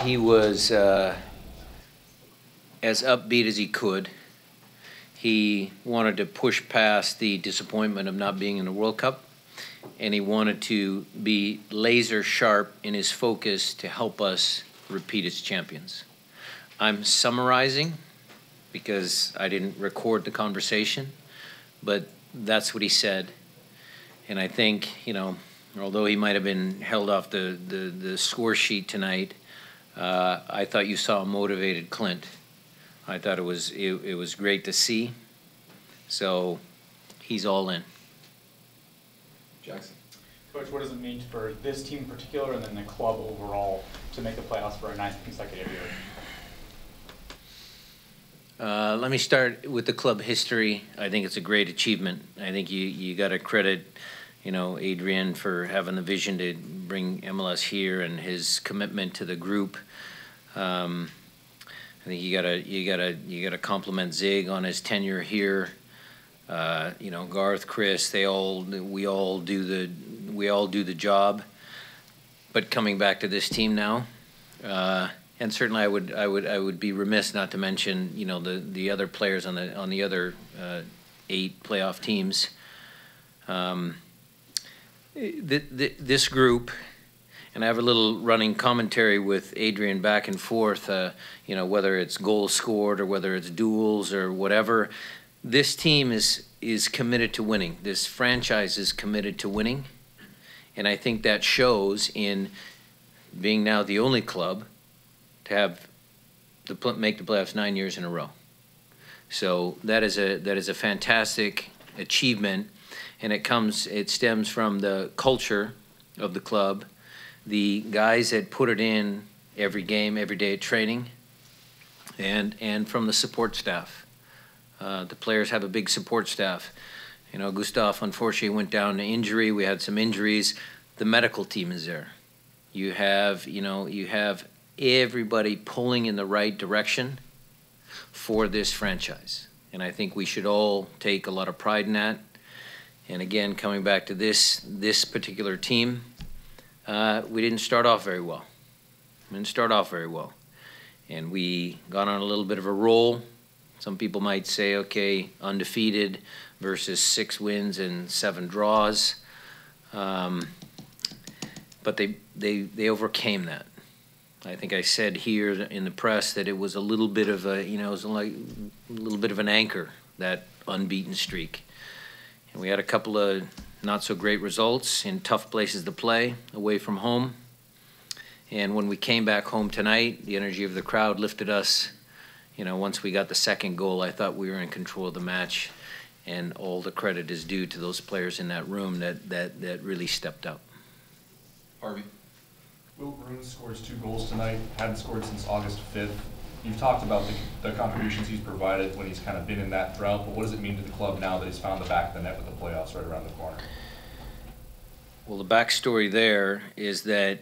He was as upbeat as he could. He wanted to push past the disappointment of not being in the World Cup, and he wanted to be laser sharp in his focus to help us repeat as champions. I'm summarizing because I didn't record the conversation, but that's what he said. And I think, you know, although he might have been held off the score sheet tonight, I thought you saw a motivated Clint. I thought it was great to see. So he's all in. Jackson. Coach, what does it mean for this team in particular and then the club overall to make the playoffs for a ninth consecutive year? Let me start with the club history. I think it's a great achievement. I think you got to credit, you know, Adrian for having the vision to bring MLS here and his commitment to the group. I think you gotta compliment Zig on his tenure here. You know, Garth, Chris, we all do the job. But coming back to this team now, and certainly I would be remiss not to mention, you know, the other players on the other 8 playoff teams. This group, and I have a little running commentary with Adrian back and forth, you know, whether it's goals scored or whether it's duels or whatever. This team is committed to winning. This franchise is committed to winning. And I think that shows in being now the only club to have make the playoffs 9 years in a row. So that is a fantastic achievement, and it stems from the culture of the club, the guys that put it in every game, every day at training, and from the support staff. The players have a big support staff. You know, Gustav unfortunately went down to injury. We had some injuries. The medical team is there. You have everybody pulling in the right direction for this franchise. And I think we should all take a lot of pride in that. And again, coming back to this particular team, we didn't start off very well. And we got on a little bit of a roll. Some people might say, okay, undefeated versus 6 wins and 7 draws. But they overcame that. I think I said here in the press that it was a little bit of a, you know, it was like a little bit of an anchor, that unbeaten streak. And we had a couple of not so great results in tough places to play away from home. And when we came back home tonight, the energy of the crowd lifted us. You know, once we got the second goal, I thought we were in control of the match, and all the credit is due to those players in that room that really stepped up. Harvey. Will Bruin scores 2 goals tonight, hadn't scored since August 5th. You've talked about the contributions he's provided when he's kind of been in that drought, but what does it mean to the club now that he's found the back of the net with the playoffs right around the corner? Well, the backstory there is that,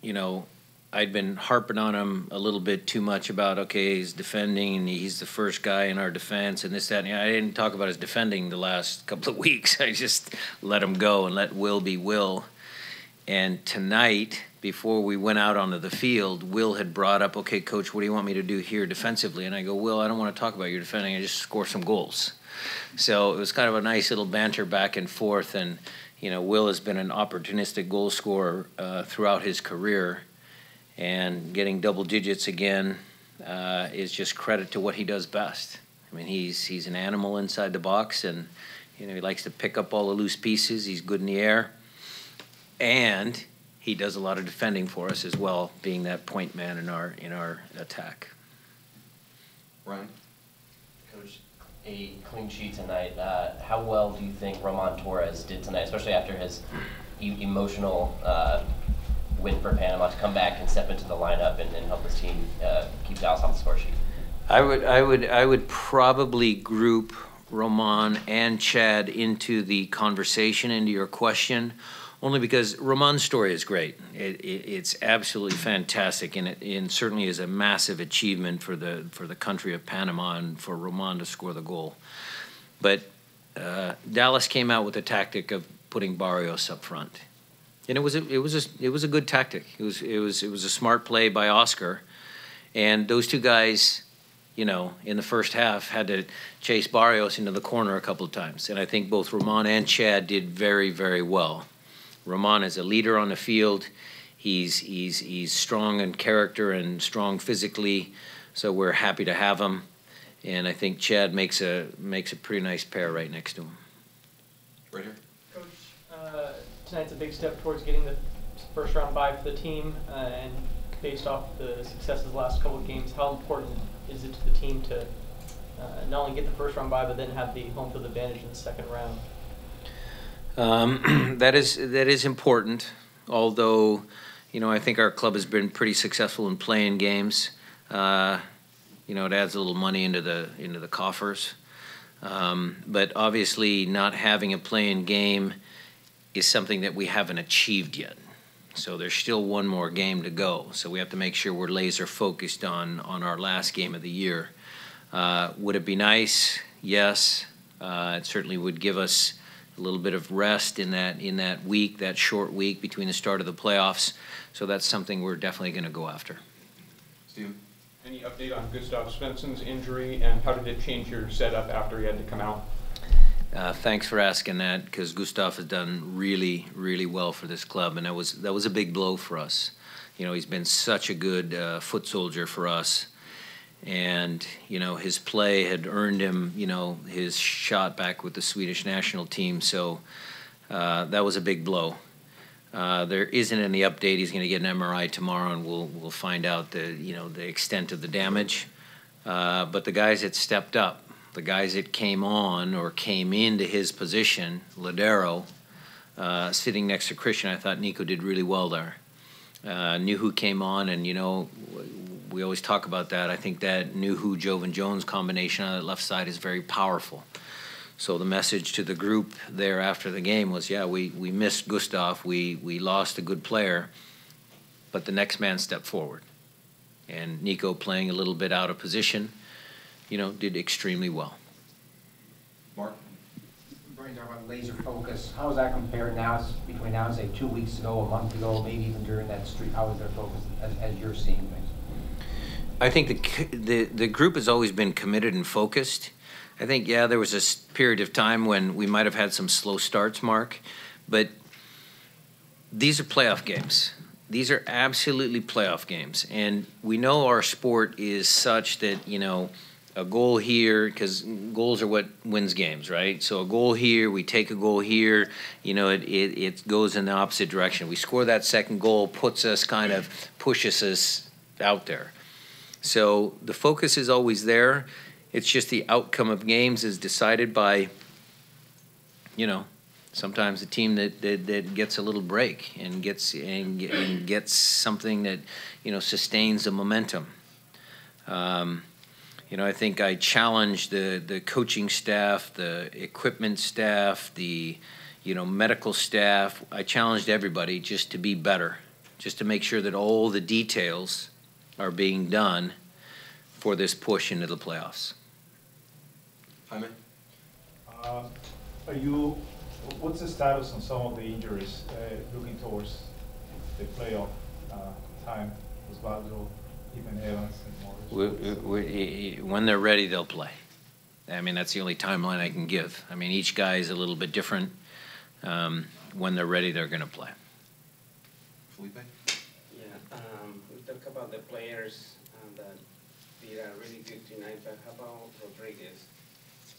you know, I'd been harping on him a little bit too much about, okay, he's defending, and he's the first guy in our defense, and this, that, and I didn't talk about his defending the last couple of weeks. I just let him go and let Will be Will. And tonight, before we went out onto the field, Will had brought up, okay, Coach, what do you want me to do here defensively? And I go, Will, I don't want to talk about your defending. I just score some goals. So it was kind of a nice little banter back and forth. And, you know, Will has been an opportunistic goal scorer throughout his career. And getting double digits again is just credit to what he does best. I mean, he's an animal inside the box, and, you know, he likes to pick up all the loose pieces. He's good in the air. And he does a lot of defending for us as well, being that point man in our attack. Ryan. Coach, a clean sheet tonight. How well do you think Roman Torres did tonight, especially after his emotional win for Panama, to come back and step into the lineup and help his team keep Dallas off the score sheet? I would probably group Roman and Chad into the conversation, into your question. Only because Roman's story is great. It's absolutely fantastic, and it certainly is a massive achievement for the country of Panama and for Roman to score the goal. But Dallas came out with a tactic of putting Barrios up front. And it was a good tactic. It was a smart play by Oscar, and those two guys, you know, in the first half had to chase Barrios into the corner a couple of times, and I think both Ramon and Chad did very, very well. Ramon is a leader on the field. He's strong in character and strong physically, so we're happy to have him. And I think Chad makes a pretty nice pair right next to him. Right here. Coach, tonight's a big step towards getting the first round bye for the team, and based off the successes the last couple of games, how important is it to the team to not only get the first round bye, but then have the home field advantage in the second round? That is important, although, you know, I think our club has been pretty successful in playing games. You know, it adds a little money into the coffers. But obviously not having a playing game is something that we haven't achieved yet. So there's still one more game to go. So we have to make sure we're laser focused on our last game of the year. Would it be nice? Yes. It certainly would give us a little bit of rest in that week, that short week between the start of the playoffs. So that's something we're definitely going to go after. Steven? Any update on Gustav Svensson's injury, and how did it change your setup after he had to come out? Thanks for asking that, because Gustav has done really, really well for this club, and that was a big blow for us. You know, he's been such a good foot soldier for us, and you know, his play had earned him, you know, his shot back with the Swedish national team. So that was a big blow. There isn't any update. He's going to get an MRI tomorrow, and we'll find out the extent of the damage. But the guys that stepped up, the guys that came on or came into his position, Ladero, sitting next to Christian, I thought Nico did really well there. Knew who came on, and you know, we always talk about that. I think that Knew who Jovan Jones combination on that left side is very powerful. So the message to the group there after the game was, yeah, we missed Gustav, we lost a good player, but the next man stepped forward. And Nico, playing a little bit out of position, you know, did extremely well. Mark? Brian, talking about laser focus. How does that compare now, between now and say 2 weeks ago, a month ago, maybe even during that streak? How is their focus as you're seeing things? I think the group has always been committed and focused. I think, yeah, there was a period of time when we might have had some slow starts, Mark, but these are playoff games. These are absolutely playoff games, and we know our sport is such that, you know, a goal here, because goals are what wins games, right? So a goal here, we take a goal here, you know, it goes in the opposite direction. We score that second goal, pushes us out there. So the focus is always there. It's just the outcome of games is decided by, you know, sometimes a team that gets a little break and gets something that, you know, sustains the momentum. You know, I think I challenged the coaching staff, the equipment staff, the, you know, medical staff. I challenged everybody just to be better, just to make sure that all the details are being done for this push into the playoffs. Jaime? What's the status on some of the injuries looking towards the playoff time? Osvaldo, even Evans and Morris? When they're ready, they'll play. I mean, that's the only timeline I can give. I mean, each guy is a little bit different. When they're ready, they're going to play. Felipe? Yeah, we talk about the players that did really good tonight, but how about Rodriguez?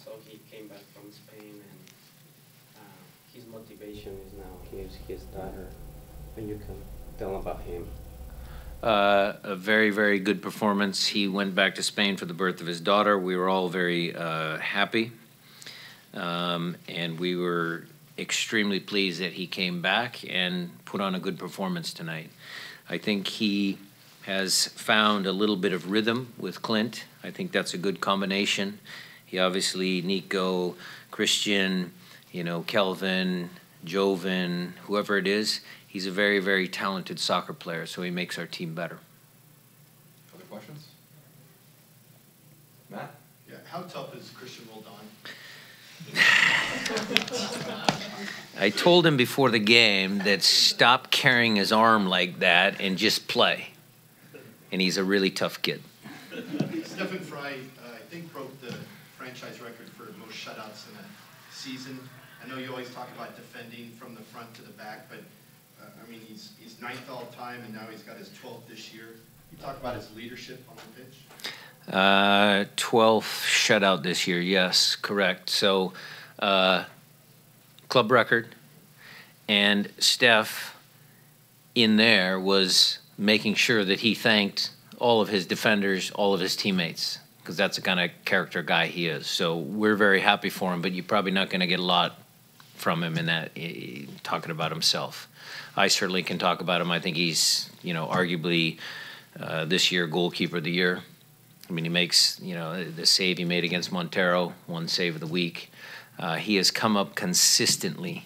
So he came back from Spain, and his motivation is now his daughter. And you can tell about him. A very, very good performance. He went back to Spain for the birth of his daughter. We were all very happy, and we were extremely pleased that he came back and put on a good performance tonight. I think he has found a little bit of rhythm with Clint. I think that's a good combination. He obviously, Nico, Christian, you know, Kelvin, Jovan, whoever it is, he's a very, very talented soccer player, so he makes our team better. Other questions? Matt? Yeah, how tough is Christian Roldan? I told him before the game that stop carrying his arm like that and just play. And he's a really tough kid. Stephen Fry, I think, broke the franchise record for most shutouts in a season. I know you always talk about defending from the front to the back, but I mean, he's ninth all time, and now he's got his 12th this year. You talk about his leadership on the pitch. 12th shutout this year, yes, correct. So, club record, and Steph in there was making sure that he thanked all of his defenders, all of his teammates, because that's the kind of character guy he is. So we're very happy for him, but you're probably not going to get a lot from him in that, talking about himself. I certainly can talk about him. I think he's, arguably this year goalkeeper of the year. I mean, he makes, the save he made against Montero, one save of the week. He has come up consistently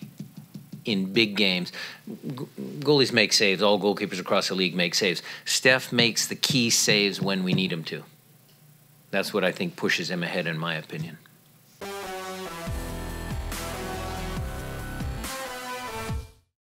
in big games. Goalies make saves. All goalkeepers across the league make saves. Steph makes the key saves when we need him to. That's what I think pushes him ahead, in my opinion.